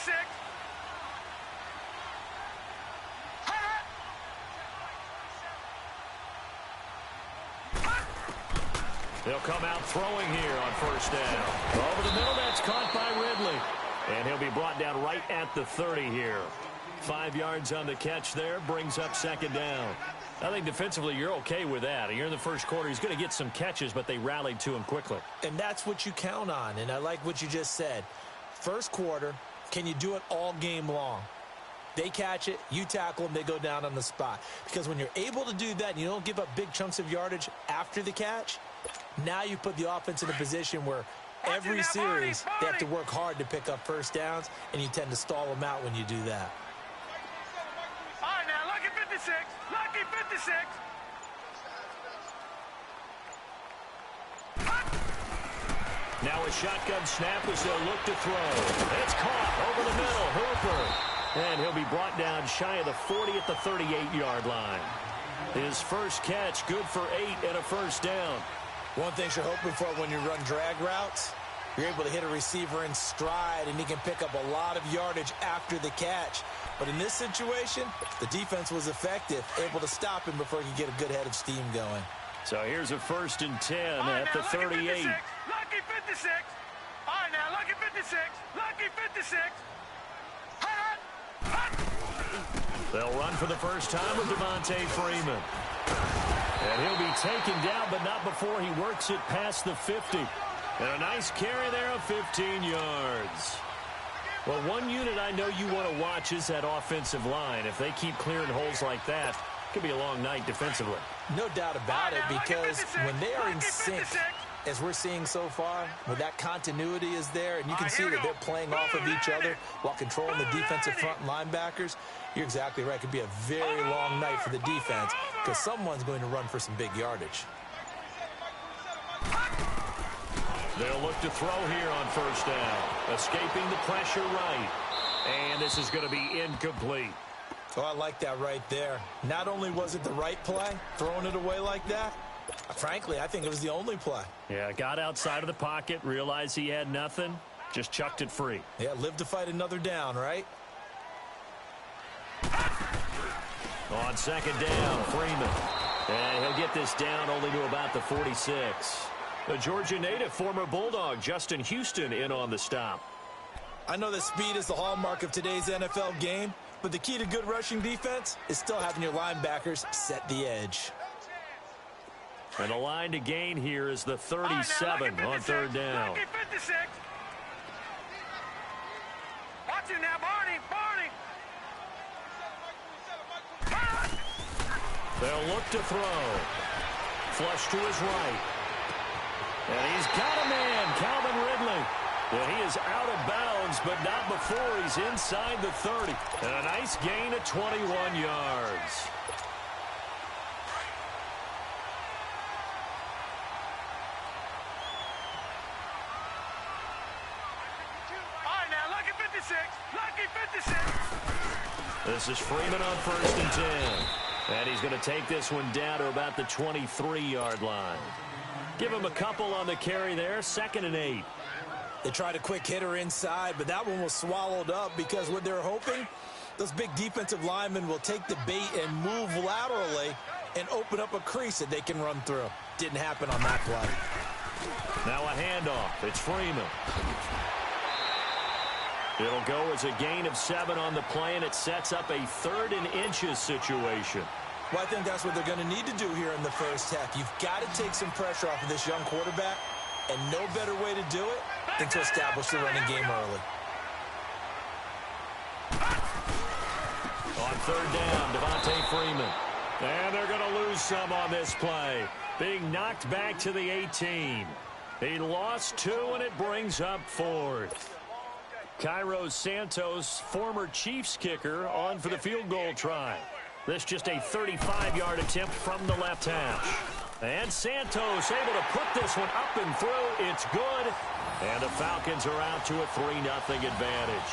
56. They'll come out throwing here on first down. Over the middle, that's caught by Ridley. And he'll be brought down right at the 30 here. 5 yards on the catch there, brings up second down. I think defensively you're okay with that. You're in the first quarter. He's going to get some catches, but they rallied to him quickly. And that's what you count on, and I like what you just said. First quarter, can you do it all game long? They catch it, you tackle them, they go down on the spot. Because when you're able to do that and you don't give up big chunks of yardage after the catch, now you put the offense in a position where every series they have to work hard to pick up first downs, and you tend to stall them out when you do that. All right, now, lucky 56. Lucky 56. Now a shotgun snap as they'll look to throw. It's caught over the middle. Hooper. And he'll be brought down shy of the 40 at the 38-yard line. His first catch, good for 8 and a first down. One thing you're hoping for when you run drag routes, you're able to hit a receiver in stride, and he can pick up a lot of yardage after the catch. But in this situation, the defense was effective, able to stop him before he could get a good head of steam going. So here's a 1st and 10 at the 38. Lucky 56. All right, now, lucky 56. Lucky 56. They'll run for the first time with Devontae Freeman. And he'll be taken down, but not before he works it past the 50. And a nice carry there of 15 yards. Well, one unit I know you want to watch is that offensive line. If they keep clearing holes like that, it could be a long night defensively. No doubt about it, because when they are in sync, as we're seeing so far, when that continuity is there, and you can see that they're playing off of each other while controlling the defensive front linebackers, you're exactly right. It could be a very long night for the defense because someone's going to run for some big yardage. They'll look to throw here on first down. Escaping the pressure right. And this is going to be incomplete. Oh, I like that right there. Not only was it the right play, throwing it away like that, frankly, I think it was the only play. Yeah, got outside of the pocket, realized he had nothing, just chucked it free. Yeah, live to fight another down, right? On second down, Freeman. And he'll get this down only to about the 46. The Georgia native, former Bulldog, Justin Houston, in on the stop. I know that speed is the hallmark of today's NFL game, but the key to good rushing defense is still having your linebackers set the edge. And the line to gain here is the 37 on third down. Lucky 56. Watch it now, Barney. They'll look to throw. Flush to his right. And he's got a man, Calvin Ridley. And he is out of bounds, but not before he's inside the 30. And a nice gain of 21 yards. All right, now, lucky 56. Lucky 56. This is Freeman on 1st and 10. And he's going to take this one down to about the 23-yard line. Give him a couple on the carry there, 2nd and 8. They tried a quick hitter inside, but that one was swallowed up because what they're hoping, those big defensive linemen will take the bait and move laterally and open up a crease that they can run through. Didn't happen on that play. Now a handoff. It's Freeman. It'll go as a gain of 7 on the play, and it sets up a 3rd and inches situation. Well, I think that's what they're going to need to do here in the first half. You've got to take some pressure off of this young quarterback, and no better way to do it than to establish the running game early. On third down, Devontae Freeman. And they're going to lose some on this play. Being knocked back to the 18. He lost 2, and it brings up 4th. Cairo Santos, former Chiefs kicker, on for the field goal try. This just a 35-yard attempt from the left hash. And Santos able to put this one up and through. It's good. And the Falcons are out to a 3-0 advantage.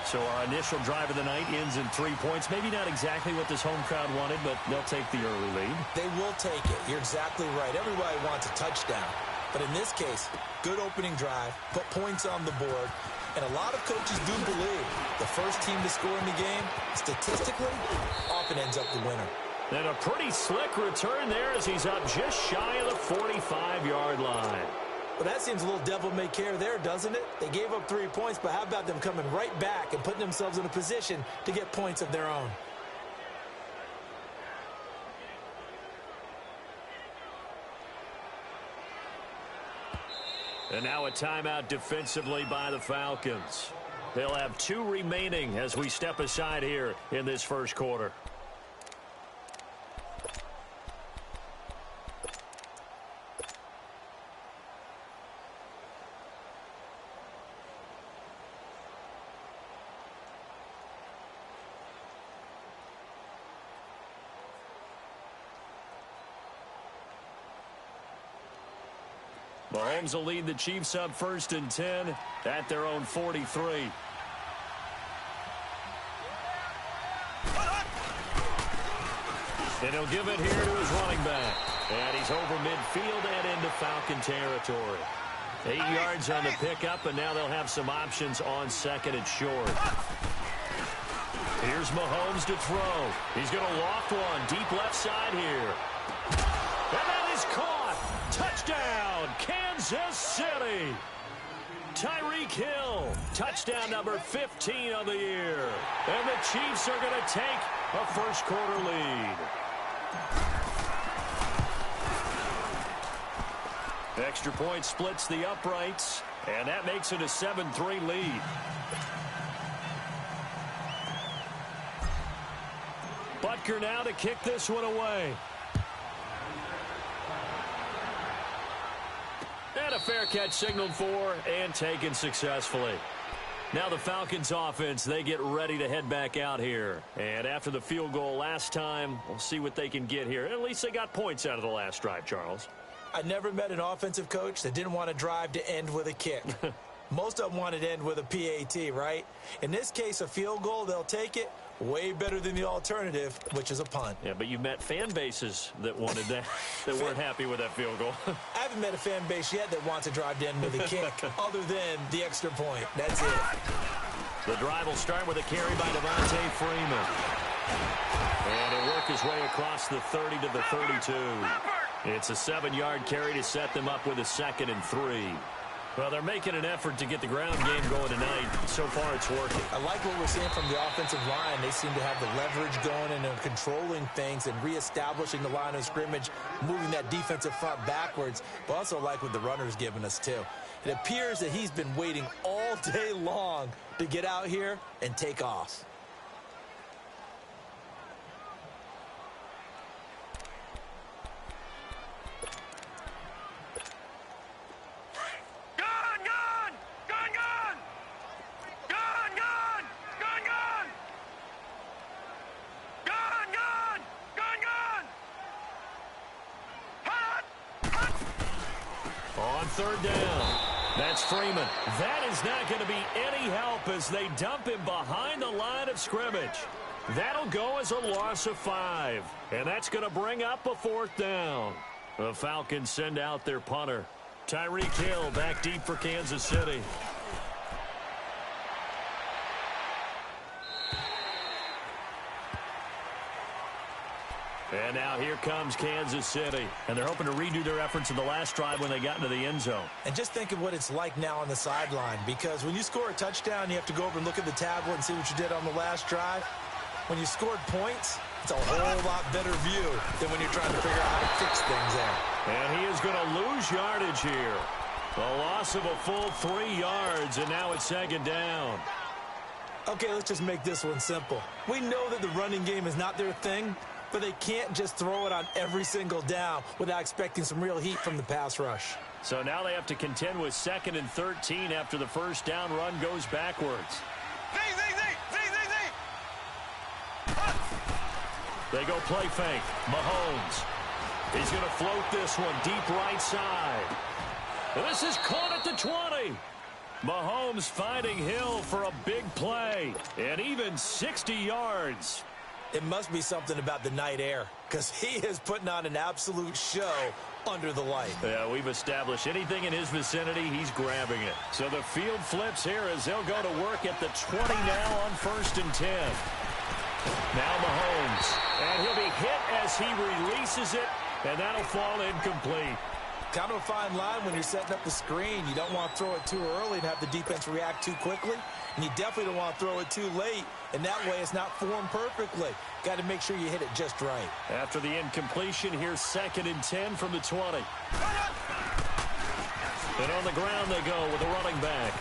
So our initial drive of the night ends in 3 points. Maybe not exactly what this home crowd wanted, but they'll take the early lead. They will take it. You're exactly right. Everybody wants a touchdown. But in this case, good opening drive, put points on the board, And a lot of coaches do believe the first team to score in the game, statistically, often ends up the winner. And a pretty slick return there as he's up just shy of the 45-yard line. Well, that seems a little devil-may-care there, doesn't it? They gave up 3 points, but how about them coming right back and putting themselves in a position to get points of their own? And now a timeout defensively by the Falcons. They'll have 2 remaining as we step aside here in this first quarter. Mahomes will lead the Chiefs up 1st and 10 at their own 43. And he'll give it here to his running back. And he's over midfield and into Falcon territory. 8 yards on the pickup, and now they'll have some options on 2nd and short. Here's Mahomes to throw. He's going to loft one deep left side here. And that is caught. Touchdown, Kansas City. Tyreek Hill, touchdown number 15 of the year. And the Chiefs are going to take a first quarter lead. Extra point splits the uprights, and that makes it a 7-3 lead. Butker now to kick this one away. And a fair catch signaled for and taken successfully. Now the Falcons offense, they get ready to head back out here. And after the field goal last time, we'll see what they can get here. At least they got points out of the last drive, Charles. I never met an offensive coach that didn't want to drive to end with a kick. Most of them wanted to end with a PAT, right? In this case, a field goal, they'll take it. Way better than the alternative, which is a punt. Yeah, but you met fan bases that wanted that, that weren't happy with that field goal. I haven't met a fan base yet that wants to drive to end with a kick, other than the extra point. That's it. The drive will start with a carry by Devontae Freeman. And he'll work his way across the 30 to the 32. It's a 7-yard carry to set them up with a 2nd and 3. Well, they're making an effort to get the ground game going tonight. So far, it's working. I like what we're seeing from the offensive line. They seem to have the leverage going and are controlling things and reestablishing the line of scrimmage, moving that defensive front backwards. But also like what the runner's giving us, too. It appears that he's been waiting all day long to get out here and take off. Third down. That's Freeman. That is not going to be any help as they dump him behind the line of scrimmage. That'll go as a loss of 5. And that's going to bring up a 4th down. The Falcons send out their punter. Tyreek Hill back deep for Kansas City. And now here comes Kansas City. And they're hoping to redo their efforts in the last drive when they got into the end zone. And just think of what it's like now on the sideline. Because when you score a touchdown, you have to go over and look at the tablet and see what you did on the last drive. When you scored points, it's a whole lot better view than when you're trying to figure out how to fix things there. And he is going to lose yardage here. A loss of a full 3 yards, and now it's 2nd down. Okay, let's just make this one simple. We know that the running game is not their thing, but they can't just throw it on every single down without expecting some real heat from the pass rush. So now they have to contend with 2nd and 13 after the first down run goes backwards. They go play fake. Mahomes. He's going to float this one deep right side. And this is caught at the 20. Mahomes finding Hill for a big play. And even 60 yards. It must be something about the night air, because he is putting on an absolute show under the light. Yeah, we've established anything in his vicinity, he's grabbing it. So the field flips here as they'll go to work at the 20 now on 1st and 10. Now Mahomes, and he'll be hit as he releases it, and that'll fall incomplete. Kind of a fine line when you're setting up the screen. You don't want to throw it too early and have the defense react too quickly, and you definitely don't want to throw it too late, and that way it's not formed perfectly. Got to make sure you hit it just right. After the incompletion, here's 2nd and 10 from the 20. And on the ground they go with a running back.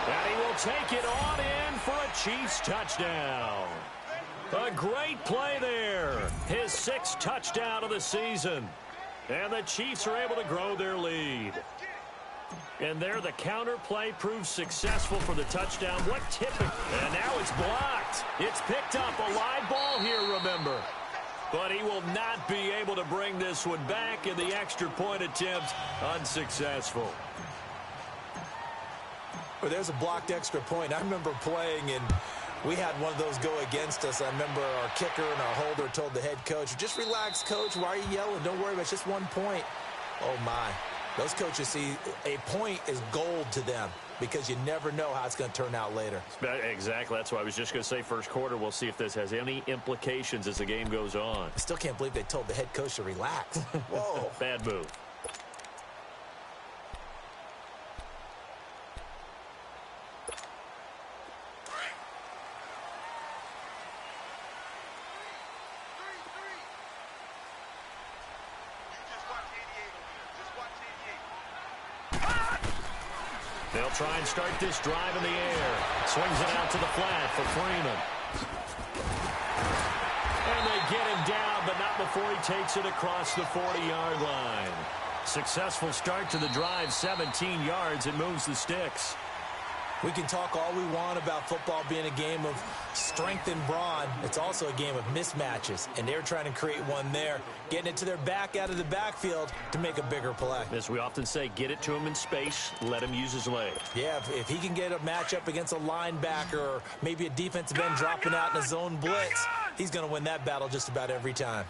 And he will take it on in for a Chiefs touchdown. A great play there. His 6th touchdown of the season. And the Chiefs are able to grow their lead. And there the counter play proves successful for the touchdown. What tipping? And now it's blocked. It's picked up. A live ball here, remember. But he will not be able to bring this one back, and the extra point attempt unsuccessful. Well, there's a blocked extra point. I remember playing, and we had one of those go against us. I remember our kicker and our holder told the head coach, just relax, coach. Why are you yelling? Don't worry about it. It's just 1 point. Oh, my. Those coaches see a point is gold to them because you never know how it's going to turn out later. Exactly. That's why I was just going to say first quarter. We'll see if this has any implications as the game goes on. I still can't believe they told the head coach to relax. Whoa. Bad move. They'll try and start this drive in the air. Swings it out to the flat for Freeman. And they get him down, but not before he takes it across the 40-yard line. Successful start to the drive, 17 yards. It moves the sticks. We can talk all we want about football being a game of strength and brawn. It's also a game of mismatches, and they're trying to create one there, getting it to their back out of the backfield to make a bigger play. As we often say, get it to him in space, let him use his leg. Yeah, if he can get a matchup against a linebacker or maybe a defensive end dropping out in a zone blitz, he's going to win that battle just about every time.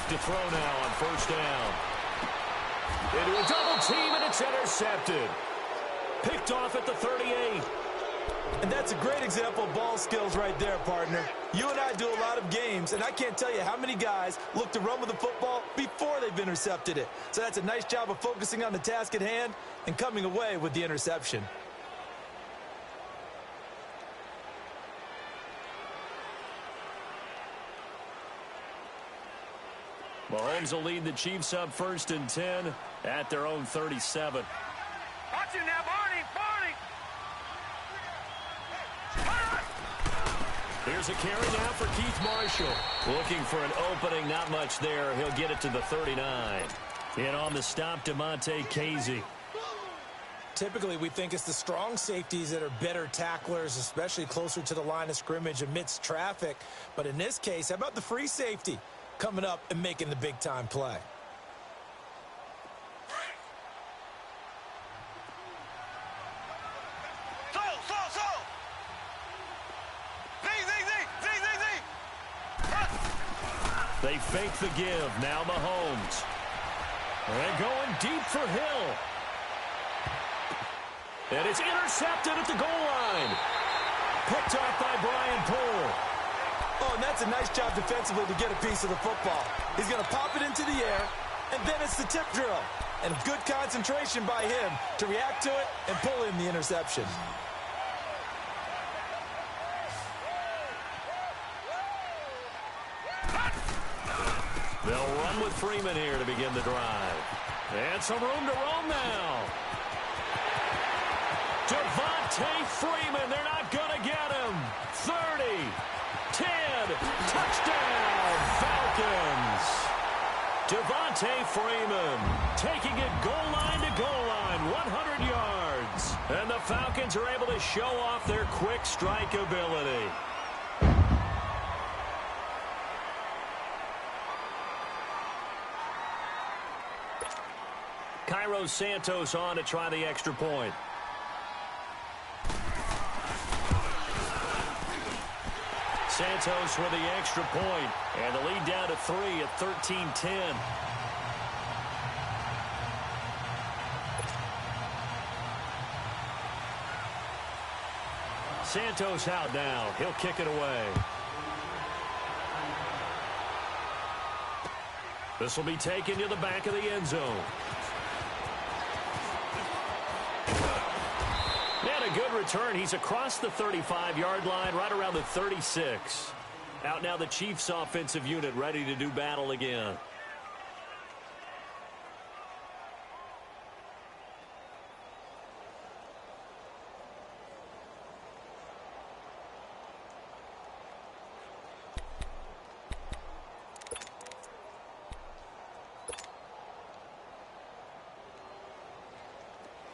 To throw now on 1st down. Into a double team, and it's intercepted. Picked off at the 38. And that's a great example of ball skills right there, partner. You and I do a lot of games, and I can't tell you how many guys look to run with the football before they've intercepted it. So that's a nice job of focusing on the task at hand and coming away with the interception. Mahomes will lead the Chiefs up 1st and 10 at their own 37. Watch it now, Barney! Here's a carry now for Keith Marshall. Looking for an opening, not much there. He'll get it to the 39. And on the stop, Demonte Casey. Typically, we think it's the strong safeties that are better tacklers, especially closer to the line of scrimmage amidst traffic. But in this case, how about the free safety coming up and making the big-time play? They fake the give. Now Mahomes. And going deep for Hill. And it's intercepted at the goal line. Picked off by Brian Poole. Oh, and that's a nice job defensively to get a piece of the football. He's going to pop it into the air, and then it's the tip drill. And good concentration by him to react to it and pull in the interception. They'll run with Freeman here to begin the drive. And some room to roam now. Devontae Freeman, they're not going to get him. 30, 10, touchdown, Falcons. Devontae Freeman taking it goal line to goal line, 100 yards. And the Falcons are able to show off their quick strike ability. Cairo Santos on to try the extra point. Santos with the extra point, and the lead down to 3 at 13-10. Santos out now. He'll kick it away. This will be taken to the back of the end zone. And a good return. He's across the 35-yard line, right around the 36. Out now the Chiefs offensive unit ready to do battle again.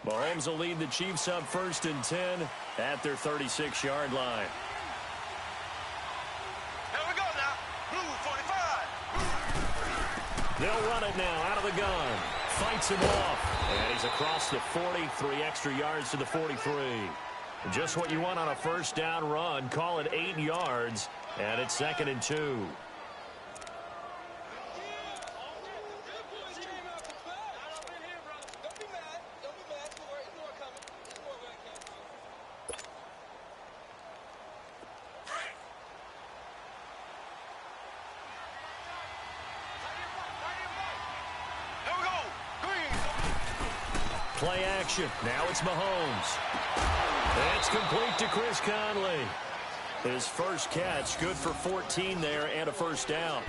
Mahomes will lead the Chiefs up 1st and 10 at their 36-yard line. Here we go now. Blue 45. They'll run it now out of the gun. Fights him off. And he's across the 40, 3 extra yards to the 43. Just what you want on a first down run. Call it 8 yards. And it's 2nd and 2. Play action. Now it's Mahomes. It's complete to Chris Conley. His first catch, good for 14 there and a first down.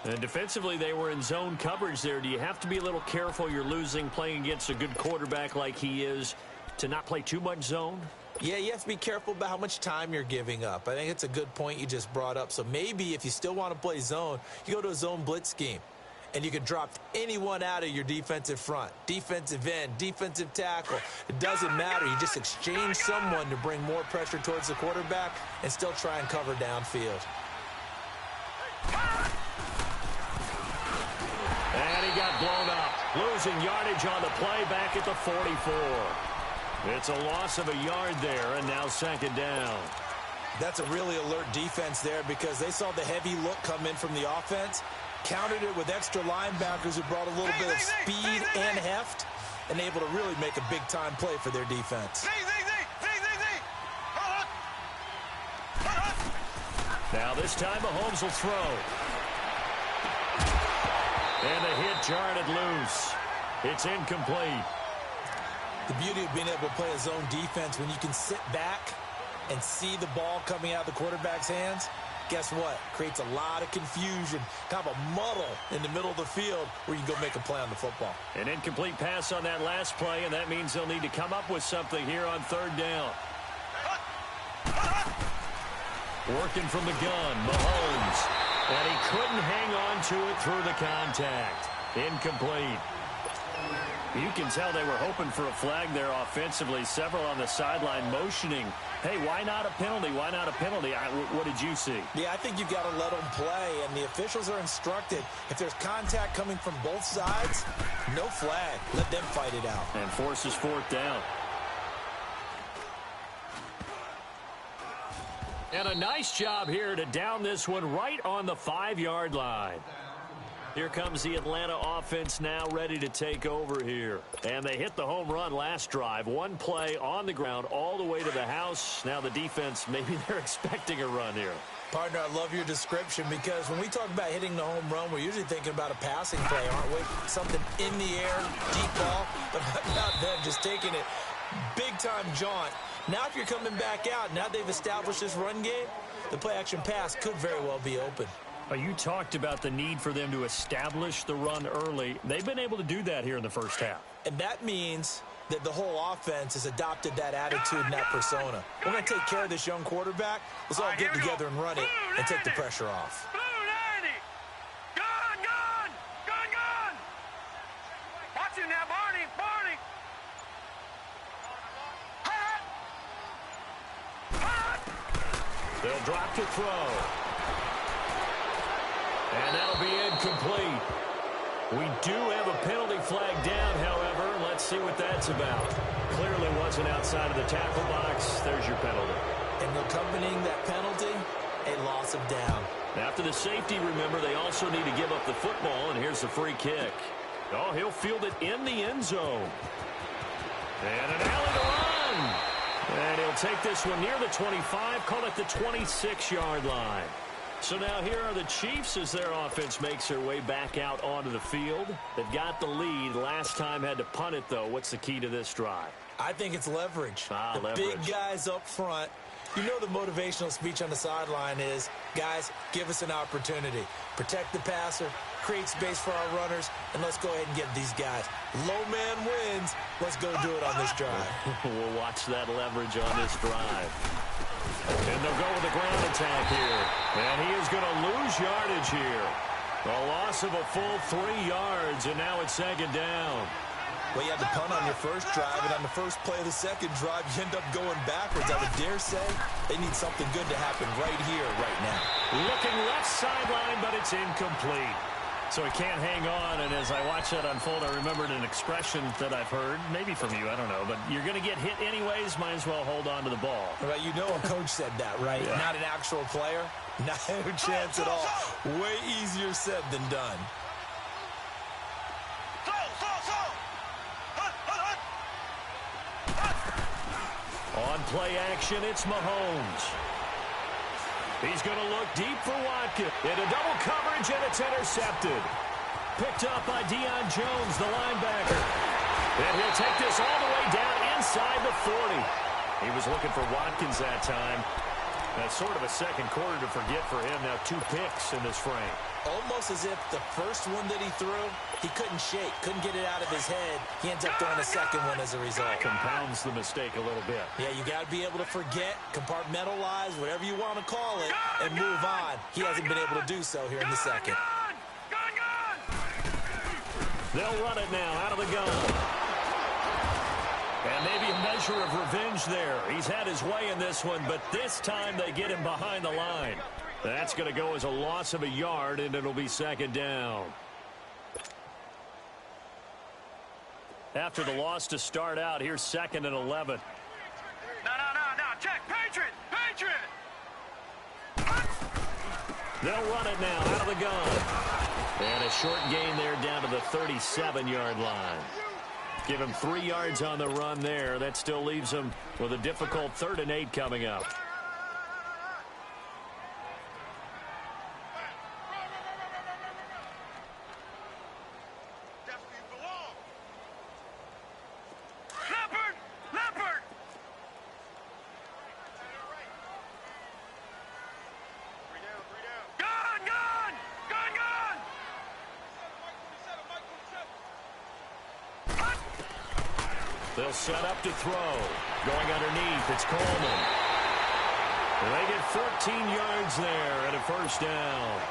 And defensively, they were in zone coverage there. Do you have to be a little careful? You're losing playing against a good quarterback like he is to not play too much zone? Yeah, you have to be careful about how much time you're giving up. I think it's a good point you just brought up. So maybe if you still want to play zone, you go to a zone blitz scheme. And you can drop anyone out of your defensive front, defensive end, defensive tackle. It doesn't matter. You just exchange someone to bring more pressure towards the quarterback and still try and cover downfield. And he got blown up. Losing yardage on the play back at the 44. It's a loss of a yard there, and now 2nd down. That's a really alert defense there because they saw the heavy look come in from the offense. Countered it with extra linebackers who brought a little bit of speed and heft and able to really make a big-time play for their defense. Now this time Mahomes will throw. And the hit jarred loose. It's incomplete. The beauty of being able to play a zone defense when you can sit back and see the ball coming out of the quarterback's hands. Guess what? Creates a lot of confusion, kind of a muddle in the middle of the field where you can go make a play on the football. An incomplete pass on that last play, and that means they'll need to come up with something here on 3rd down. Working from the gun, Mahomes. And he couldn't hang on to it through the contact. Incomplete. You can tell they were hoping for a flag there offensively. Several on the sideline motioning. Hey, why not a penalty? Why not a penalty? What did you see? Yeah, I think you've got to let them play, and the officials are instructed. If there's contact coming from both sides, no flag. Let them fight it out. And forces 4th down. And a nice job here to down this one right on the 5-yard line. Here comes the Atlanta offense now ready to take over here. And they hit the home run last drive. One play on the ground all the way to the house. Now the defense, maybe they're expecting a run here. Partner, I love your description because when we talk about hitting the home run, we're usually thinking about a passing play, aren't we? Something in the air, deep ball, but not them just taking it big-time jaunt. Now if you're coming back out, now they've established this run game, the play-action pass could very well be open. You talked about the need for them to establish the run early. They've been able to do that here in the first half. And that means that the whole offense has adopted that attitude and that persona. We're going to take care of this young quarterback. Let's all get together and run it and take the pressure off. Blue 90. Gone, gone. Gone, gone. Watch it now, Barney. Barney. Hot. They'll drop to throw. And that'll be incomplete. We do have a penalty flag down, however. Let's see what that's about. Clearly wasn't outside of the tackle box. There's your penalty. And accompanying that penalty, a loss of down. After the safety, remember, they also need to give up the football, and here's the free kick. Oh, he'll field it in the end zone. And an alley to run. And he'll take this one near the 25, call it the 26-yard line. So now here are the Chiefs as their offense makes their way back out onto the field. They've got the lead. Last time had to punt it, though. What's the key to this drive? I think it's leverage. The leverage. Big guys up front. You know the motivational speech on the sideline is, guys, give us an opportunity. Protect the passer, create space for our runners, and let's go ahead and get these guys. Low man wins. Let's go do it on this drive. We'll watch that leverage on this drive. And they'll go with the ground attack here. And he is going to lose yardage here. A loss of a full 3 yards, and now it's second down. Well, you had to punt on your first drive, and on the first play of the second drive, you end up going backwards. I would dare say they need something good to happen right here, right now. Looking left sideline, but it's incomplete. So he can't hang on, and as I watch that unfold, I remembered an expression that I've heard, maybe from you, I don't know, but you're going to get hit anyways, might as well hold on to the ball. Well, you know a coach said that, right? Yeah. Not an actual player. Not a chance at all. Way easier said than done. On play action, it's Mahomes. He's going to look deep for Watkins. Into double coverage, and it's intercepted. Picked up by Deion Jones, the linebacker. And he'll take this all the way down inside the 40. He was looking for Watkins that time. That's sort of a second quarter to forget for him. Now 2 picks in this frame. Almost as if the first one that he threw, he couldn't shake, couldn't get it out of his head. He ends up throwing a second one as a result. Compounds the mistake a little bit. Yeah, you got to be able to forget, compartmentalize, whatever you want to call it, and move on. He hasn't been able to do so here in the second. They'll run it now out of the gun. And maybe a measure of revenge there. He's had his way in this one, but this time they get him behind the line. That's going to go as a loss of a yard, and it'll be second down. After the loss to start out, here's 2nd and 11. No. Check. Patriot. They'll run it now out of the gun. And a short gain there down to the 37-yard line. Give him 3 yards on the run there. That still leaves him with a difficult 3rd and 8 coming up. Leopard. Gun. They'll set up to throw. Going underneath, it's Coleman. They get 14 yards there and a first down.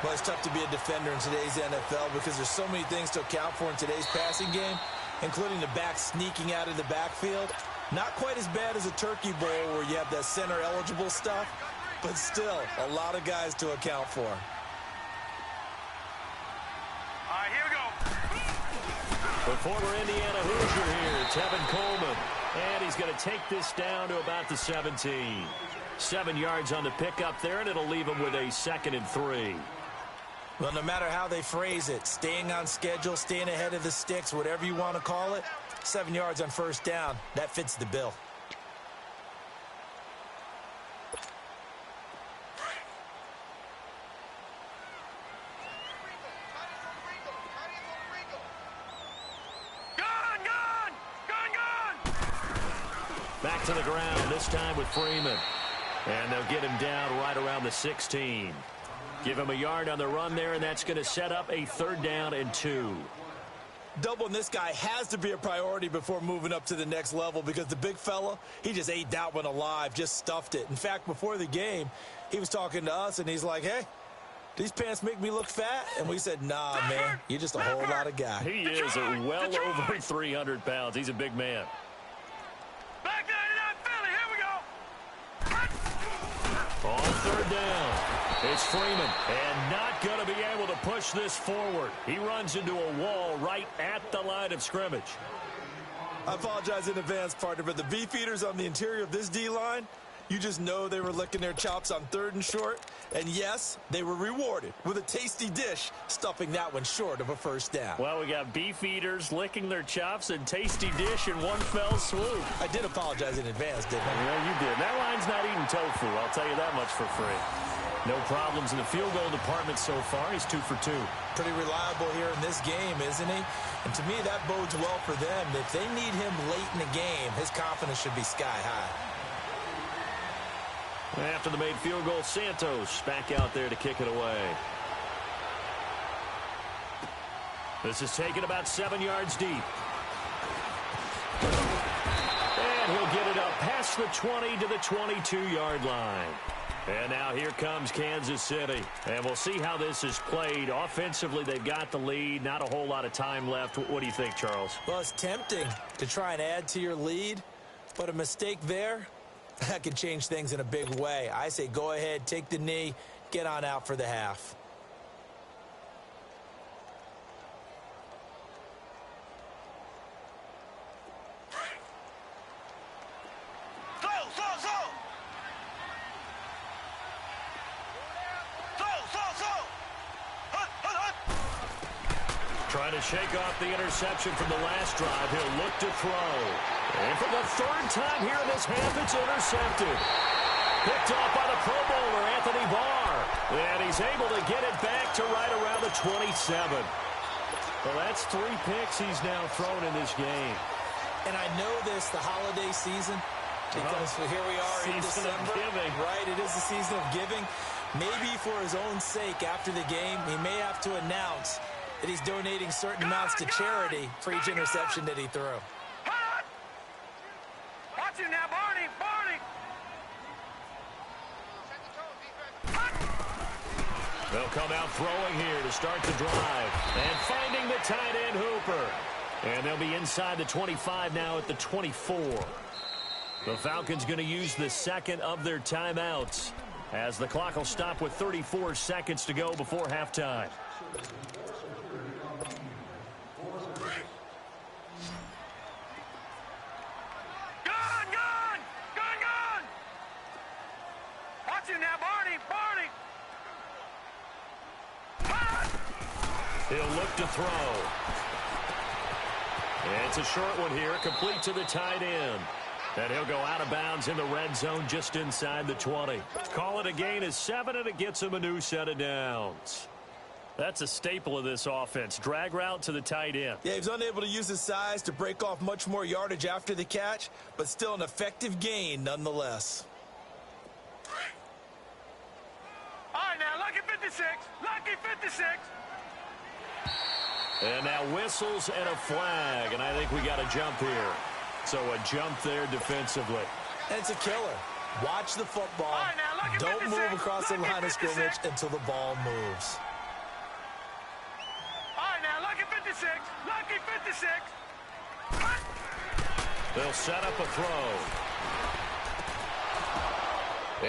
Well, it's tough to be a defender in today's NFL because there's so many things to account for in today's passing game, including the back sneaking out of the backfield. Not quite as bad as a turkey bowl where you have that center-eligible stuff, but still a lot of guys to account for. All right, here we go. The former Indiana Hoosier here, Tevin Coleman. And he's going to take this down to about the 17. 7 yards on the pickup there, and it'll leave him with a 2nd and 3. Well, no matter how they phrase it, staying on schedule, staying ahead of the sticks, whatever you want to call it, 7 yards on first down, that fits the bill. Back to the ground, this time with Freeman. And they'll get him down right around the 16. Give him a yard on the run there, and that's going to set up a 3rd down and 2. Doubling this guy has to be a priority before moving up to the next level because the big fella, he just ate that one alive, just stuffed it. In fact, before the game, he was talking to us, and he's like, hey, these pants make me look fat? And we said, nah, man, you're just a whole lot of guy. He is well over 300 pounds. He's a big man. Back 99 Philly, here we go. On 3rd down. It's Freeman, and not going to be able to push this forward. He runs into a wall right at the line of scrimmage. I apologize in advance, partner, but the beefeaters on the interior of this D-line, you just know they were licking their chops on 3rd and short. And yes, they were rewarded with a tasty dish, stuffing that one short of a first down. Well, we got beefeaters licking their chops and tasty dish in one fell swoop. I did apologize in advance, didn't I? Yeah, you did. That line's not eating tofu, I'll tell you that much for free. No problems in the field goal department so far. He's 2 for 2. Pretty reliable here in this game, isn't he? And to me, that bodes well for them. If they need him late in the game, his confidence should be sky high. After the made field goal, Santos back out there to kick it away. This is taken about 7 yards deep. And he'll get it up past the 20 to the 22-yard line. And now here comes Kansas City. And we'll see how this is played. Offensively, they've got the lead. Not a whole lot of time left. What do you think, Charles? Well, it's tempting to try and add to your lead, but a mistake there, that could change things in a big way. I say go ahead, take the knee, get on out for the half. Trying to shake off the interception from the last drive. He'll look to throw. And for the 3rd time here in this half, it's intercepted. Picked off by the Pro Bowler, Anthony Barr. And he's able to get it back to right around the 27. Well, that's 3 picks he's now thrown in this game. And I know this, the holiday season, because here we are in December. Right, it is the season of giving. Maybe for his own sake after the game, he may have to announce that he's donating certain amounts to charity for each interception that he threw. Watch it now, Barney! They'll come out throwing here to start the drive. And finding the tight end, Hooper. And they'll be inside the 25 now at the 24. The Falcons going to use the second of their timeouts as the clock will stop with 34 seconds to go before halftime. He'll look to throw. And it's a short one here, complete to the tight end. And he'll go out of bounds in the red zone just inside the 20. Call it a gain of 7, and it gets him a new set of downs. That's a staple of this offense. Drag route to the tight end. Yeah, he was unable to use his size to break off much more yardage after the catch, but still an effective gain nonetheless. All right, now, lucky 56. Lucky 56. And now whistles and a flag, and I think we got a jump here. So a jump there defensively. And it's a killer. Watch the football. Right, now, don't 56. move across the line of scrimmage until the ball moves. All right, now, lucky 56. Lucky 56. They'll set up a throw.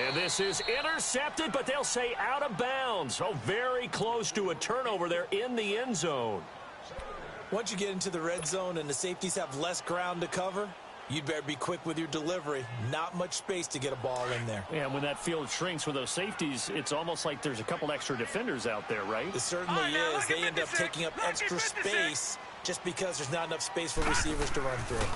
And this is intercepted, but they'll say out of bounds. Oh, very close to a turnover there in the end zone. Once you get into the red zone and the safeties have less ground to cover, you'd better be quick with your delivery. Not much space to get a ball in there. Yeah, when that field shrinks with those safeties, it's almost like there's a couple extra defenders out there, right? It certainly is. They end up taking up extra space just because there's not enough space for receivers to run through.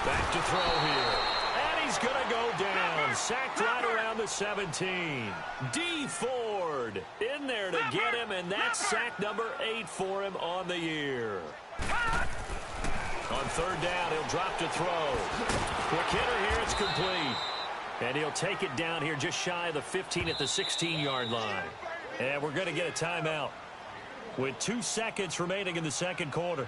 Back to throw here. And he's going to go down. Sacked right around the 17. D. Ford in there to get him, and that's sack number 8 for him on the year. On third down, he'll drop to throw. Quick hitter here, it's complete. And he'll take it down here just shy of the 15 at the 16-yard line. And we're going to get a timeout with 2 seconds remaining in the second quarter.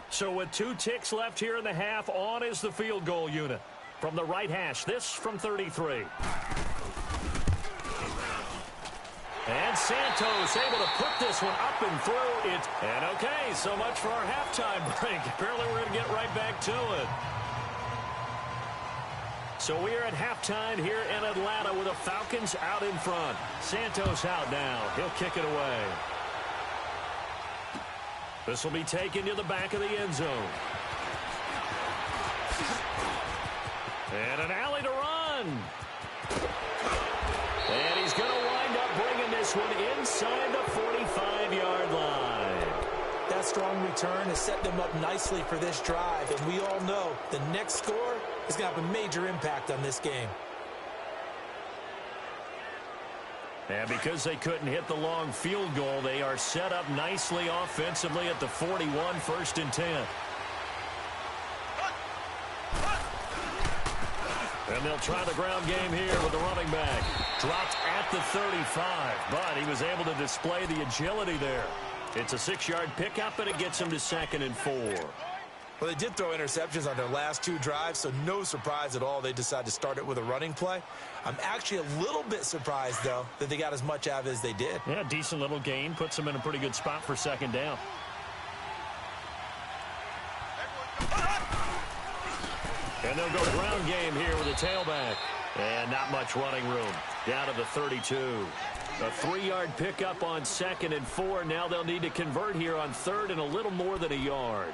So with 2 ticks left here in the half, on is the field goal unit. From the right hash, this from 33. And Santos able to put this one up and through it. And okay, so much for our halftime break. Apparently we're going to get right back to it. So we are at halftime here in Atlanta with the Falcons out in front. Santos out now. He'll kick it away. This will be taken to the back of the end zone. And an alley to run. And he's going to wind up bringing this one inside the 45-yard line. That strong return has set them up nicely for this drive, and we all know the next score is going to have a major impact on this game. And because they couldn't hit the long field goal, they are set up nicely offensively at the 41, 1st and 10. And they'll try the ground game here with the running back. Dropped at the 35, but he was able to display the agility there. It's a 6-yard pickup, and it gets him to 2nd and 4. Well, they did throw interceptions on their last 2 drives, so no surprise at all they decided to start it with a running play. I'm actually a little bit surprised, though, that they got as much out of it as they did. Yeah, decent little gain. Puts them in a pretty good spot for 2nd down. And they'll go ground game here with a tailback. And not much running room. Down to the 32. A 3-yard pickup on 2nd and 4. Now they'll need to convert here on 3rd and a little more than a yard.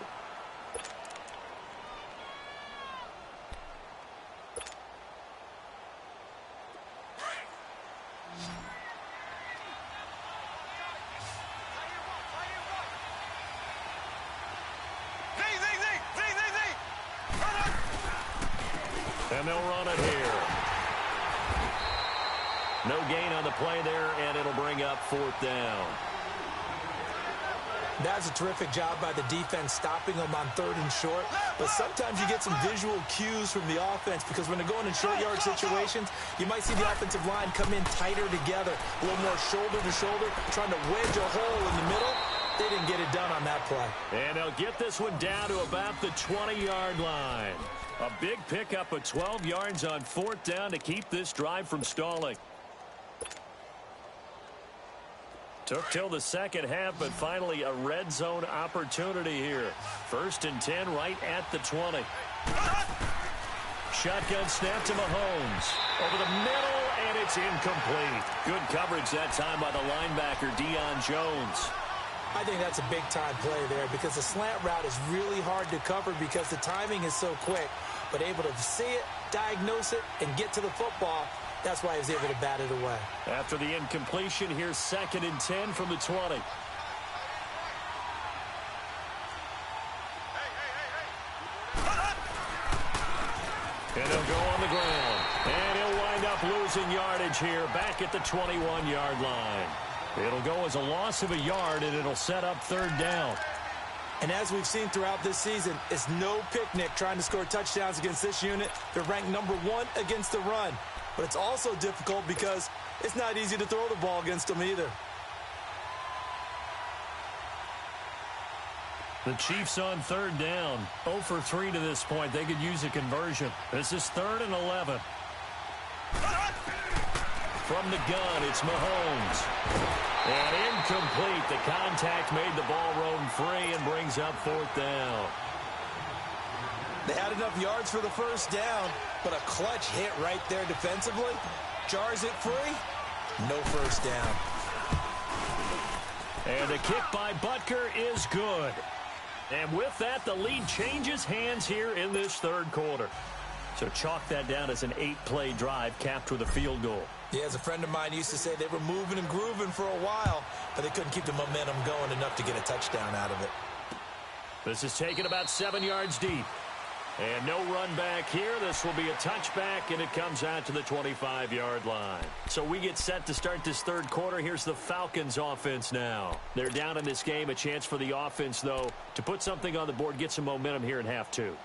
And they'll run it here. No gain on the play there, and it'll bring up 4th down. That's a terrific job by the defense stopping them on 3rd and short. But sometimes you get some visual cues from the offense because when they're going in short yard situations, you might see the offensive line come in tighter together, a little more shoulder to shoulder, trying to wedge a hole in the middle. They didn't get it done on that play. And they'll get this one down to about the 20-yard line. A big pickup of 12 yards on 4th down to keep this drive from stalling. Took till the second half, but finally a red zone opportunity here. 1st and 10 right at the 20. Shotgun snap to Mahomes. Over the middle, and it's incomplete. Good coverage that time by the linebacker, Deion Jones. I think that's a big-time play there because the slant route is really hard to cover because the timing is so quick. But able to see it, diagnose it, and get to the football, that's why he was able to bat it away. After the incompletion, here's 2nd and 10 from the 20. And he'll go on the ground. And he'll wind up losing yardage here back at the 21-yard line. It'll go as a loss of a yard, and it'll set up 3rd down. And as we've seen throughout this season, it's no picnic trying to score touchdowns against this unit. They're ranked number 1 against the run. But it's also difficult because it's not easy to throw the ball against them either. The Chiefs on 3rd down. 0 for 3 to this point. They could use a conversion. This is 3rd and 11. From the gun, it's Mahomes. And incomplete. The contact made the ball roam free and brings up 4th down. They had enough yards for the 1st down, but a clutch hit right there defensively. Jars it free. No 1st down. And the kick by Butker is good. And with that, the lead changes hands here in this 3rd quarter. So chalk that down as an 8-play drive capped with a field goal. Yeah, as a friend of mine used to say, they were moving and grooving for a while, but they couldn't keep the momentum going enough to get a touchdown out of it. This is taken about 7 yards deep. And no run back here. This will be a touchback, and it comes out to the 25-yard line. So we get set to start this 3rd quarter. Here's the Falcons offense now. They're down in this game. A chance for the offense, though, to put something on the board, get some momentum here in half 2.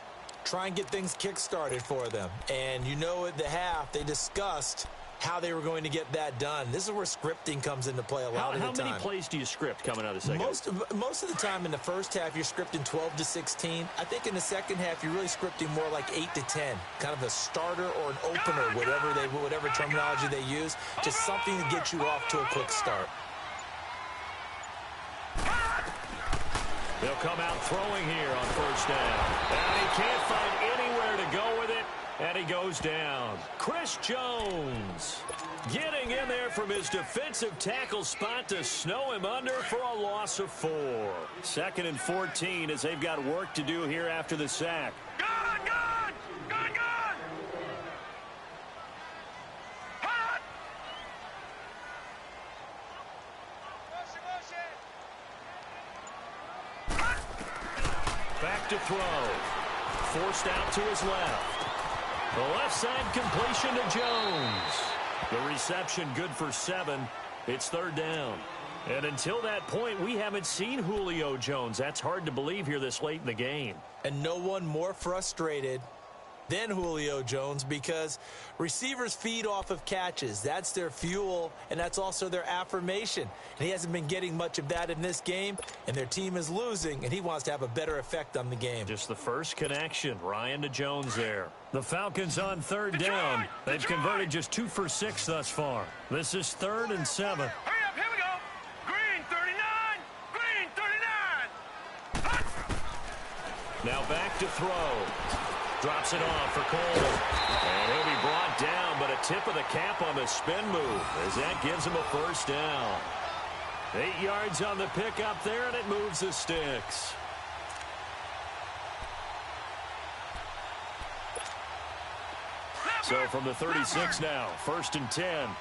Try and get things kick-started for them. And you know at the half, they discussed how they were going to get that done. This is where scripting comes into play a lot of the time. How many plays do you script coming out of the second? Most of the time in the first half, you're scripting 12 to 16. I think in the second half, you're really scripting more like 8 to 10. Kind of a starter or an opener, whatever terminology they use. Just something to get you off to a quick start. They'll come out throwing here on 1st down. And he can't find anywhere to go with it. And he goes down. Chris Jones getting in there from his defensive tackle spot to snow him under for a loss of 4. 2nd and 14 as they've got work to do here after the sack. Gun, gun! Gun, gun! Hot! Back to throw. Forced out to his left. The left side completion to Jones. The reception good for 7. It's 3rd down. And until that point, we haven't seen Julio Jones. That's hard to believe here this late in the game. And no one more frustrated than Julio Jones because receivers feed off of catches. That's their fuel, and that's also their affirmation. And he hasn't been getting much of that in this game, and their team is losing, and he wants to have a better effect on the game. Just the first connection, Ryan to Jones there. The Falcons on 3rd down. They've converted just 2 for 6 thus far. This is 3rd and 7. Hurry up, here we go. Green 39, green 39. Hot! Now back to throw. Drops it off for Coleman. And he'll be brought down, but a tip of the cap on the spin move as that gives him a 1st down. 8 yards on the pickup there, and it moves the sticks. So from the 36 now, 1st and 10. All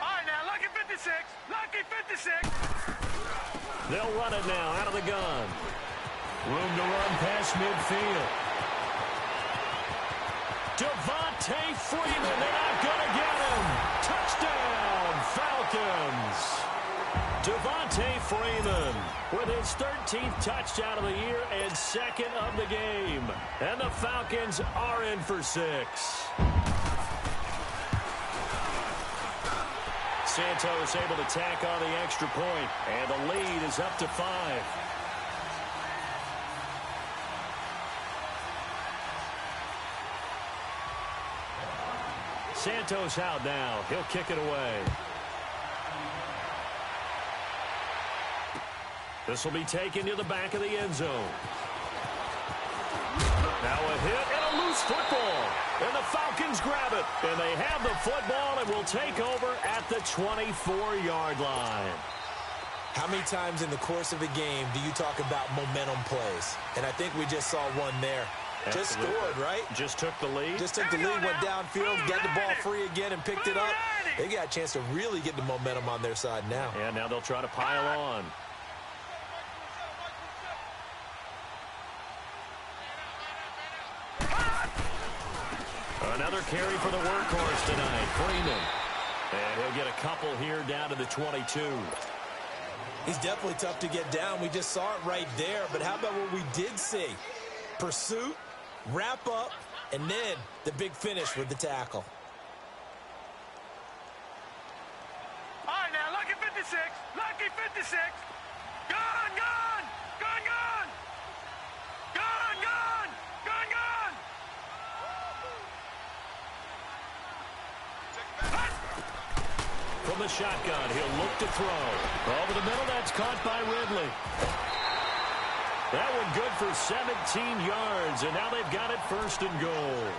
right, now, lucky 56, lucky 56. They'll run it now out of the gun. Room to run past midfield. Devontae Freeman, they're not going to get him. Touchdown, Falcons. Devontae Freeman with his 13th touchdown of the year and 2nd of the game. And the Falcons are in for 6. Santos able to tack on the extra point, and the lead is up to 5. Santos out now. He'll kick it away. This will be taken to the back of the end zone. Now a hit and a loose football. And the Falcons grab it. And they have the football and will take over at the 24-yard line. How many times in the course of a game do you talk about momentum plays? And I think we just saw one there. Just scored, right? Just took the lead. Just took the lead, went downfield, got the ball free again, and picked it up. They got a chance to really get the momentum on their side now. And now they'll try to pile on. Another carry for the workhorse tonight, Freeman. And he'll get a couple here down to the 22. He's definitely tough to get down. We just saw it right there. But how about what we did see? Pursuit, wrap up, and then the big finish with the tackle. All right, now, lucky 56, lucky 56. Gun, gun, gun, gun. Gun, gun, gun, gun. From the shotgun, he'll look to throw. Over the middle, that's caught by Ridley. That one good for 17 yards, and now they've got it 1st and goal.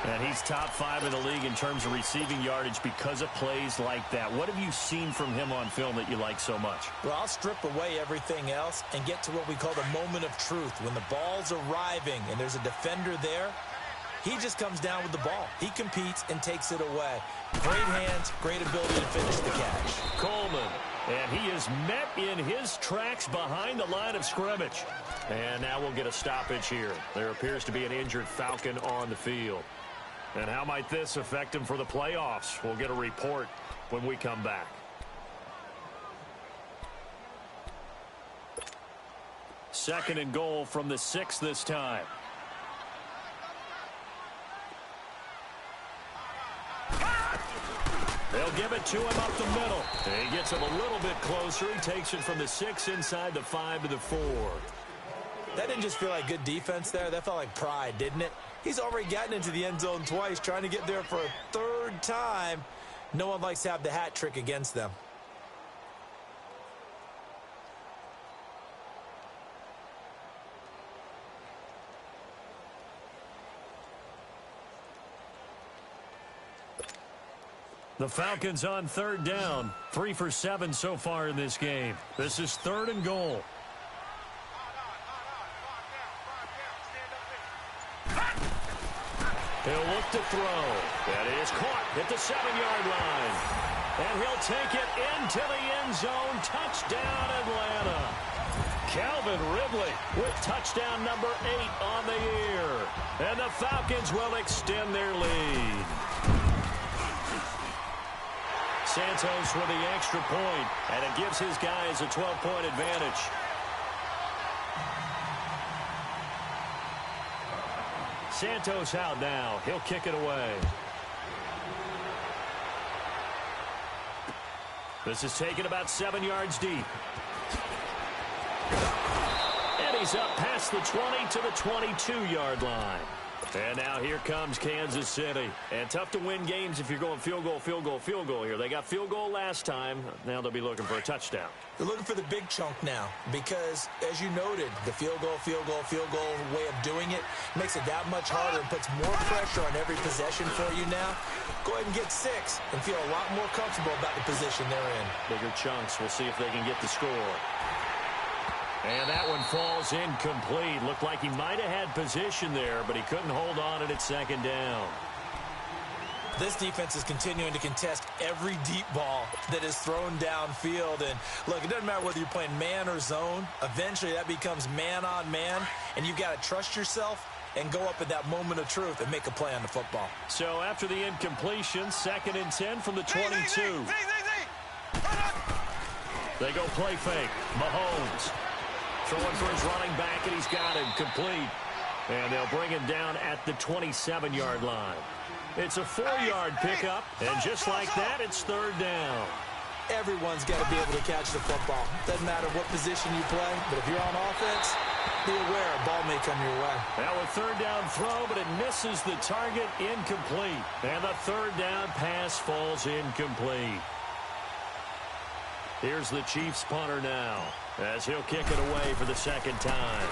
And he's top 5 in the league in terms of receiving yardage because of plays like that. What have you seen from him on film that you like so much? Well, I'll strip away everything else and get to what we call the moment of truth. When the ball's arriving and there's a defender there, he just comes down with the ball. He competes and takes it away. Great hands, great ability to finish the catch. Coleman, and he is met in his tracks behind the line of scrimmage. And now we'll get a stoppage here. There appears to be an injured Falcon on the field. And how might this affect him for the playoffs? We'll get a report when we come back. Second and goal from the 6 this time. They'll give it to him up the middle. And he gets him a little bit closer. He takes it from the 6 inside the 5 to the 4. That didn't just feel like good defense there. That felt like pride, didn't it? He's already gotten into the end zone twice, trying to get there for a 3rd time. No one likes to have the hat trick against them. The Falcons on third down. 3 for 7 so far in this game. This is 3rd and goal. He'll look to throw. That is caught at the 7-yard line. And he'll take it into the end zone. Touchdown, Atlanta. Calvin Ridley with touchdown number 8 on the year. And the Falcons will extend their lead. Santos with the extra point, and it gives his guys a 12-point advantage. Santos out now. He'll kick it away. This is taken about 7 yards deep. And he's up past the 20 to the 22-yard line. And now here comes Kansas City. And tough to win games if you're going field goal, field goal, field goal here. They got field goal last time. Now they'll be looking for a touchdown. They're looking for the big chunk now because, as you noted, the field goal way of doing it makes it that much harder and puts more pressure on every possession for you now. Go ahead and get 6 and feel a lot more comfortable about the position they're in. Bigger chunks. We'll see if they can get the score. And that one falls incomplete. Looked like he might have had position there, but he couldn't hold on at 2nd down. This defense is continuing to contest every deep ball that is thrown downfield. And, look, it doesn't matter whether you're playing man or zone. Eventually, that becomes man on man, and you've got to trust yourself and go up at that moment of truth and make a play on the football. So after the incompletion, 2nd and 10 from the 22. They go play fake. Mahomes throwing for his running back, and he's got him complete. And they'll bring him down at the 27-yard line. It's a 4-yard pickup, and just like that, it's 3rd down. Everyone's got to be able to catch the football. Doesn't matter what position you play, but if you're on offense, be aware a ball may come your way. Now a 3rd down throw, but it misses the target, incomplete. And the 3rd down pass falls incomplete. Here's the Chiefs punter now, as he'll kick it away for the 2nd time.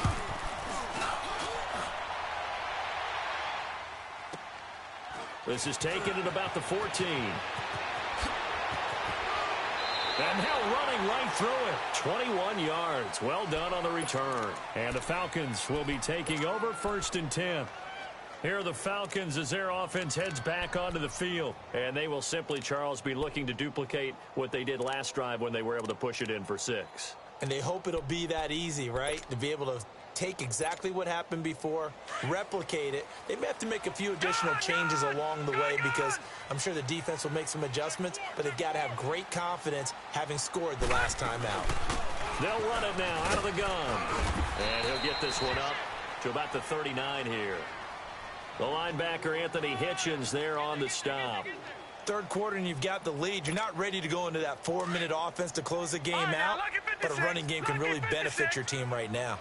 This is taken at about the 14. And now running right through it. 21 yards. Well done on the return. And the Falcons will be taking over 1st and 10. Here are the Falcons as their offense heads back onto the field. And they will simply, Charles, be looking to duplicate what they did last drive when they were able to push it in for 6. And they hope it'll be that easy, right? To be able to take exactly what happened before, replicate it. They may have to make a few additional changes along the way because I'm sure the defense will make some adjustments, but they've got to have great confidence having scored the last time out. They'll run it now out of the gun. And he'll get this one up to about the 39 here. The linebacker, Anthony Hitchens, there on the stop. 3rd quarter and you've got the lead. You're not ready to go into that 4-minute offense to close the game out, but a running game can really benefit your team right now.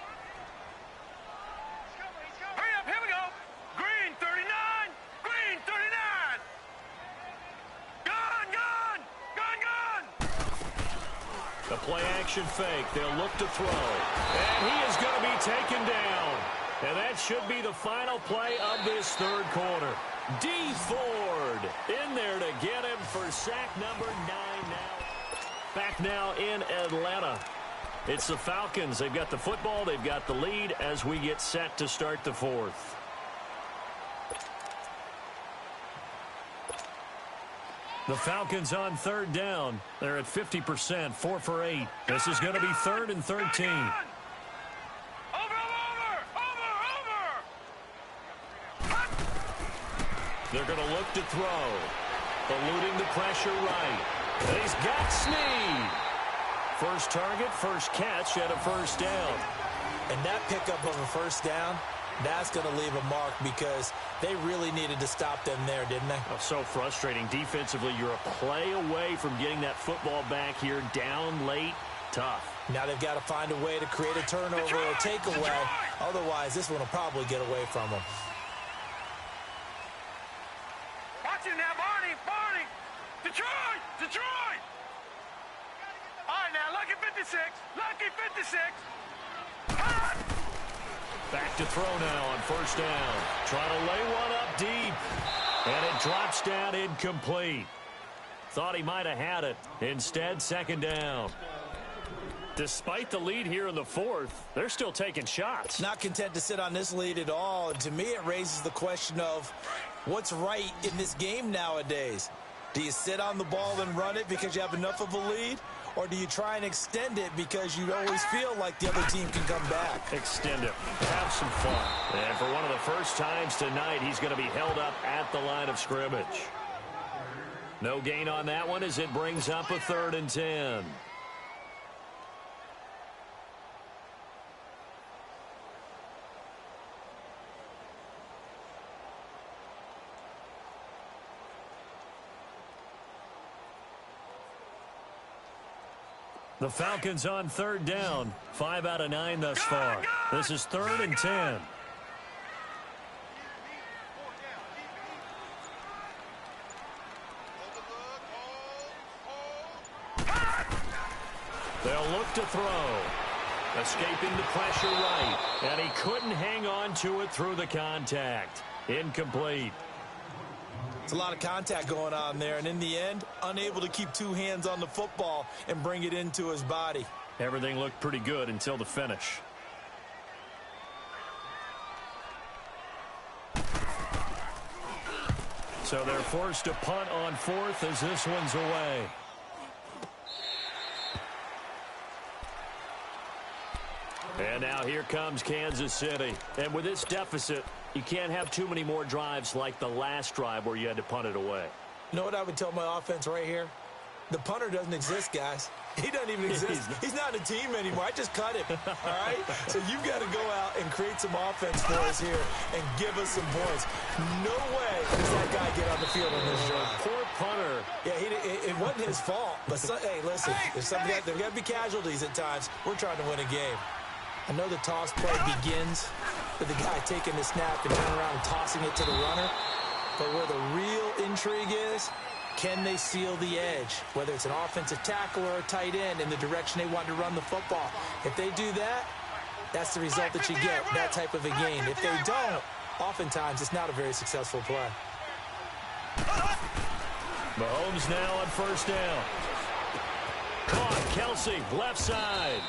Hurry up, here we go. Green 39, green 39. Gun. The play action fake. They'll look to throw. And he is going to be taken down. And that should be the final play of this 3rd quarter. D. Ford in there to get him for sack number 9 now. Back now in Atlanta. It's the Falcons. They've got the football. They've got the lead as we get set to start the 4th. The Falcons on 3rd down. They're at 50%, 4 for 8. This is going to be 3rd and 13. They're going to look to throw. Eluding the pressure right. And he's got Snead. First target, first catch, and a 1st down. And that pickup of a 1st down, that's going to leave a mark because they really needed to stop them there, didn't they? Oh, so frustrating. Defensively, you're a play away from getting that football back here down late. Tough. Now they've got to find a way to create a turnover or a takeaway. Otherwise, this one will probably get away from them. Watch it now, Barney. Detroit. All right, now, lucky 56. Back to throw now on 1st down. Trying to lay one up deep. And it drops down incomplete. Thought he might have had it. Instead, second down. Despite the lead here in the fourth, they're still taking shots. Not content to sit on this lead at all. And to me, it raises the question of what's right in this game nowadays. Do you sit on the ball and run it because you have enough of a lead? Or do you try and extend it because you always feel like the other team can come back? Extend it. Have some fun. And for one of the first times tonight, he's going to be held up at the line of scrimmage. No gain on that one as it brings up a 3rd and 10. The Falcons on 3rd down. 5 out of 9 thus far. This is 3rd and 10. They'll look to throw. Escaping the pressure right. And he couldn't hang on to it through the contact. Incomplete. It's a lot of contact going on there, and in the end, unable to keep 2 hands on the football and bring it into his body. Everything looked pretty good until the finish. So they're forced to punt on 4th as this one's away. And now here comes Kansas City. And with this deficit, you can't have too many more drives like the last drive where you had to punt it away. You know what I would tell my offense right here? The punter doesn't exist, guys. He doesn't even exist. He's not a team anymore. I just cut him, all right? So you've got to go out and create some offense for us here and give us some points. No way does that guy get on the field on this drive. Poor punter. Yeah, it wasn't his fault. But, hey, listen, there's got to be casualties at times. We're trying to win a game. I know the toss play begins with the guy taking the snap and turning around and tossing it to the runner. But where the real intrigue is, can they seal the edge? Whether it's an offensive tackle or a tight end in the direction they want to run the football. If they do that, that's the result that you get, that type of a game. If they don't, oftentimes it's not a very successful play. Mahomes now on 1st down. Caught, Kelsey, left side.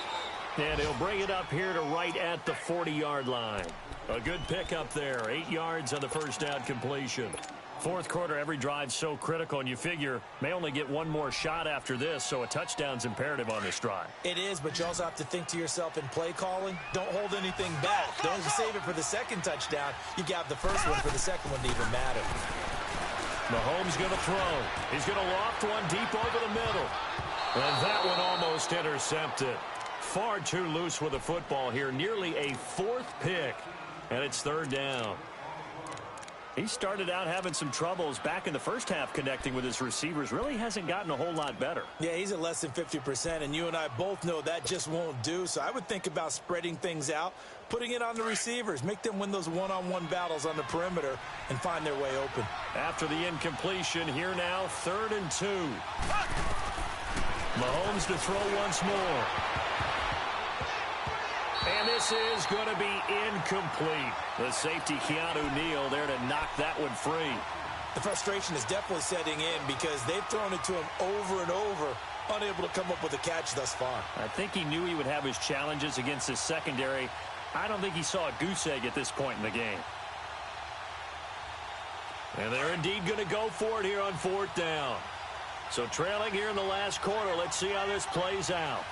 And he'll bring it up here to right at the 40-yard line. A good pickup there. 8 yards on the 1st down completion. 4th quarter, every drive's so critical, and you figure may only get one more shot after this, so a touchdown's imperative on this drive. It is, but you also have to think to yourself in play calling, don't hold anything back. Don't save it for the second touchdown. You got the first one for the second one to even matter. Mahomes going to throw. He's going to loft one deep over the middle. And that one almost intercepted. Far too loose with the football here. Nearly a 4th pick. And it's 3rd down. He started out having some troubles back in the first half connecting with his receivers. Really hasn't gotten a whole lot better. Yeah, he's at less than 50%, and you and I both know that just won't do. So I would think about spreading things out, putting it on the receivers, make them win those one-on-one battles on the perimeter and find their way open. After the incompletion, here now, 3rd and 2. Mahomes to throw once more. And this is going to be incomplete. The safety, Keanu Neal, there to knock that one free. The frustration is definitely setting in because they've thrown it to him over and over, unable to come up with a catch thus far. I think he knew he would have his challenges against his secondary. I don't think he saw a goose egg at this point in the game. And they're indeed going to go for it here on 4th down. So trailing here in the last quarter, let's see how this plays out.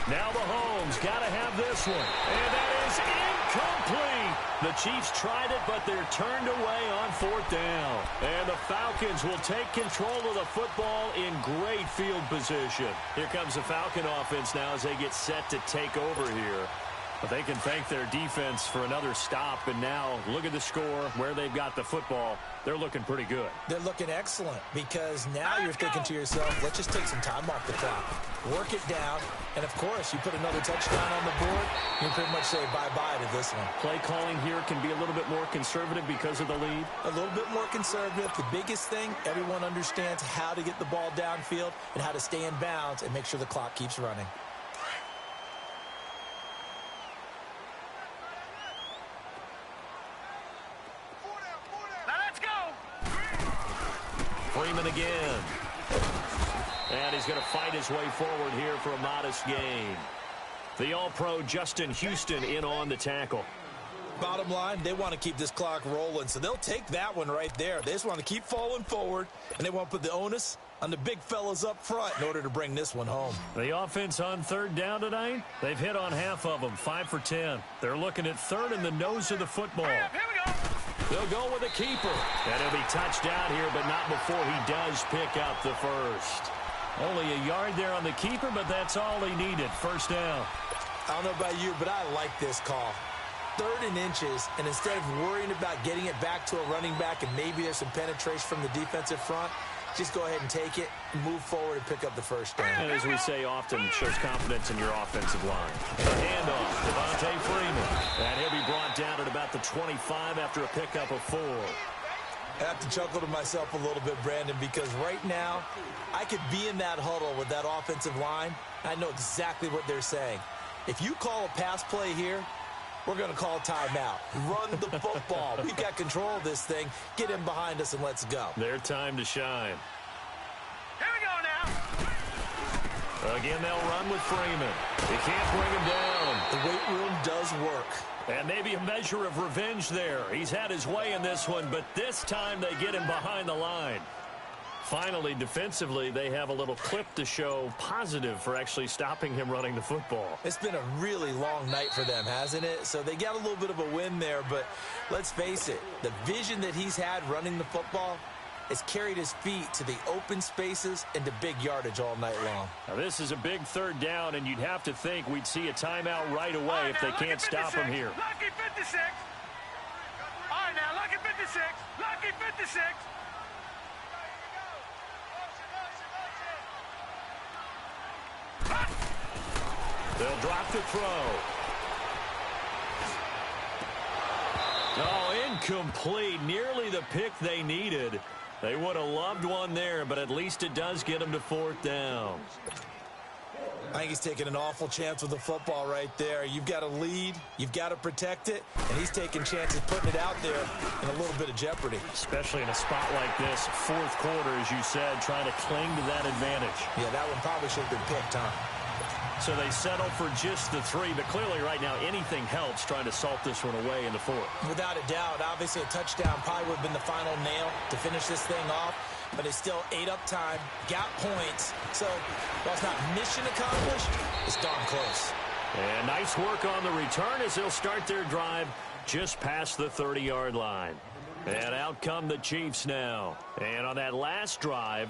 Now Mahomes got to have this one. And that is incomplete. The Chiefs tried it, but they're turned away on 4th down. And the Falcons will take control of the football in great field position. Here comes the Falcon offense now as they get set to take over here. But they can thank their defense for another stop. And now look at the score, where they've got the football. They're looking pretty good. They're looking excellent because now you're thinking to yourself, let's just take some time off the clock. Work it down. And, of course, you put another touchdown on the board, you pretty much say bye-bye to this one. Play calling here can be a little bit more conservative because of the lead. A little bit more conservative. The biggest thing, everyone understands how to get the ball downfield and how to stay in bounds and make sure the clock keeps running. Freeman again. And he's going to fight his way forward here for a modest gain. The All-Pro Justin Houston in on the tackle. Bottom line, they want to keep this clock rolling, so they'll take that one right there. They just want to keep falling forward, and they want to put the onus on the big fellas up front in order to bring this one home. The offense on third down tonight, they've hit on half of them, 5 for 10. They're looking at third in the nose of the football. Here we go. They'll go with a keeper. And he'll be touched out here, but not before he does pick up the first. Only a yard there on the keeper, but that's all he needed. First down. I don't know about you, but I like this call. 3rd and inches, and instead of worrying about getting it back to a running back and maybe there's some penetration from the defensive front, just go ahead and take it, move forward, and pick up the first down. And as we say often, shows confidence in your offensive line. The handoff, Devontae Freeman. And he'll be brought down at about the 25 after a pickup of 4. I have to chuckle to myself a little bit, Brandon, because right now I could be in that huddle with that offensive line. I know exactly what they're saying. If you call a pass play here, we're going to call timeout. Run the football. We've got control of this thing. Get in behind us and let's go. Their time to shine. Here we go now. Again, they'll run with Freeman. They can't bring him down. The weight room does work. And maybe a measure of revenge there. He's had his way in this one, but this time they get him behind the line. Finally, defensively, they have a little clip to show positive for actually stopping him running the football. It's been a really long night for them, hasn't it? So they got a little bit of a win there, but let's face it, the vision that he's had running the football has carried his feet to the open spaces and to big yardage all night long. Now, this is a big 3rd down, and you'd have to think we'd see a timeout right away All right, if they now, can't stop him here. Lucky 56. All right, now, lucky 56. Lucky 56. They'll drop the throw. Oh, incomplete. Nearly the pick they needed. They would have loved one there, but at least it does get them to 4th down. I think he's taking an awful chance with the football right there. You've got to lead, you've got to protect it, and he's taking chances putting it out there in a little bit of jeopardy. Especially in a spot like this, 4th quarter, as you said, trying to cling to that advantage. Yeah, that one probably should have been picked, huh? So they settle for just the 3, but clearly right now anything helps trying to salt this one away in the 4th. Without a doubt, obviously a touchdown probably would have been the final nail to finish this thing off, but it's still ate up time, got points, so while it's not mission accomplished, it's darn close. And nice work on the return as they'll start their drive just past the 30-yard line. And out come the Chiefs now. And on that last drive,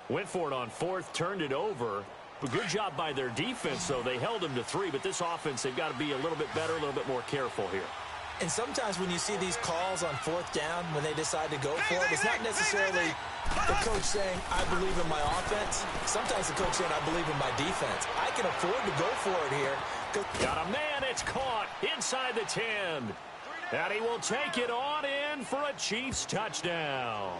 went for it on 4th, turned it over. But good job by their defense, though. They held them to 3, but this offense, they've got to be a little bit better, a little bit more careful here. And sometimes when you see these calls on 4th down, when they decide to go for it, it's not necessarily the coach saying, I believe in my offense. Sometimes the coach saying, I believe in my defense. I can afford to go for it here. Got a man, it's caught inside the 10. And he will take it on in for a Chiefs touchdown.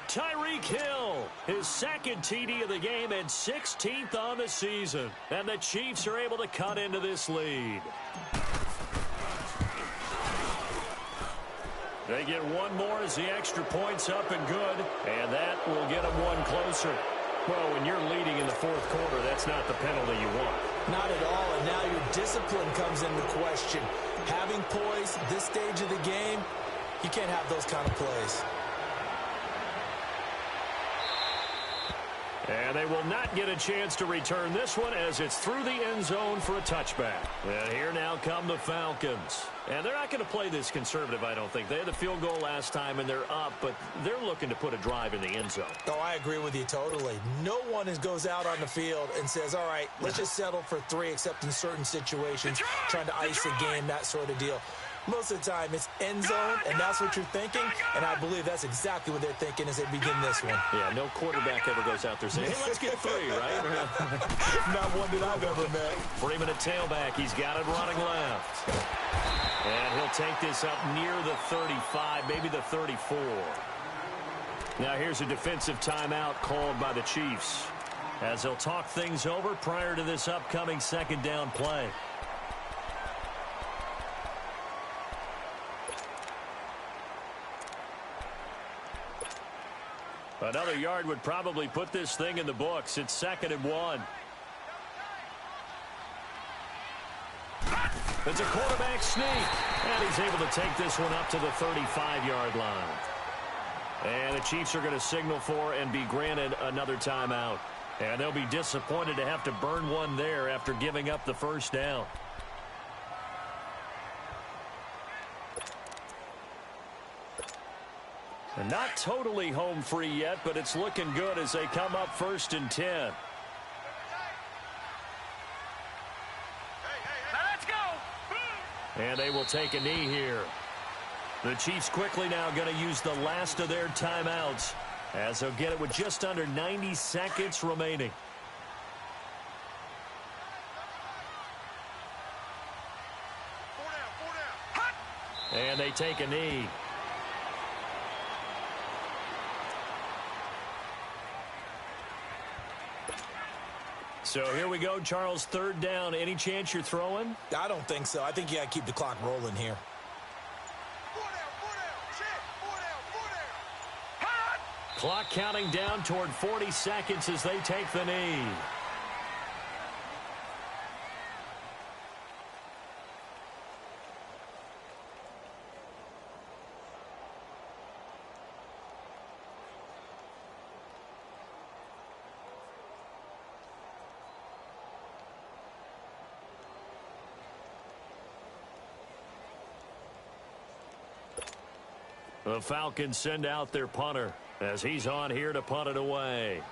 Tyreek Hill, his 2nd TD of the game and 16th on the season. And the Chiefs are able to cut into this lead. They get one more as the extra point's up and good, and that will get them one closer. Well, when you're leading in the 4th quarter, that's not the penalty you want. Not at all, and now your discipline comes into question. Having poise at this stage of the game, you can't have those kind of plays. And they will not get a chance to return this one as it's through the end zone for a touchback. And here now come the Falcons. And they're not going to play this conservative, I don't think. They had the field goal last time, and they're up, but they're looking to put a drive in the end zone. Oh, I agree with you totally. No one goes out on the field and says, all right, let's just settle for 3, except in certain situations, trying to ice a game, that sort of deal. Most of the time, it's end zone, and that's what you're thinking, and I believe that's exactly what they're thinking as they begin this one. Yeah, no quarterback ever goes out there saying, hey, let's get 3, right? Not one that I've ever met. Freeman at tailback. He's got it running left. And he'll take this up near the 35, maybe the 34. Now here's a defensive timeout called by the Chiefs as they'll talk things over prior to this upcoming 2nd down play. Another yard would probably put this thing in the books. It's 2nd and 1. It's a quarterback sneak. And he's able to take this one up to the 35-yard line. And the Chiefs are going to signal for and be granted another timeout. And they'll be disappointed to have to burn one there after giving up the first down. And not totally home free yet, but it's looking good as they come up 1st and 10. Now let's go. And they will take a knee here. The Chiefs quickly now going to use the last of their timeouts as they'll get it with just under 90 seconds remaining. And they take a knee. So here we go, Charles, 3rd down. Any chance you're throwing? I don't think so. I think you got to keep the clock rolling here. Clock counting down toward 40 seconds as they take the knee. The Falcons send out their punter as he's on here to punt it away.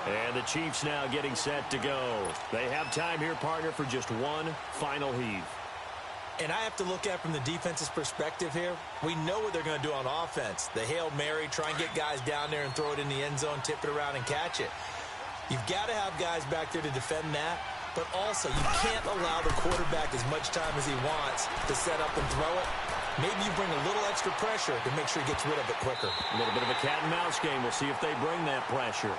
And the Chiefs now getting set to go. They have time here, partner, for just one final heave. And I have to look at it from the defense's perspective here. We know what they're going to do on offense. The Hail Mary, try and get guys down there and throw it in the end zone, tip it around and catch it. You've got to have guys back there to defend that. But also, you can't allow the quarterback as much time as he wants to set up and throw it. Maybe you bring a little extra pressure to make sure he gets rid of it quicker. A little bit of a cat and mouse game. We'll see if they bring that pressure.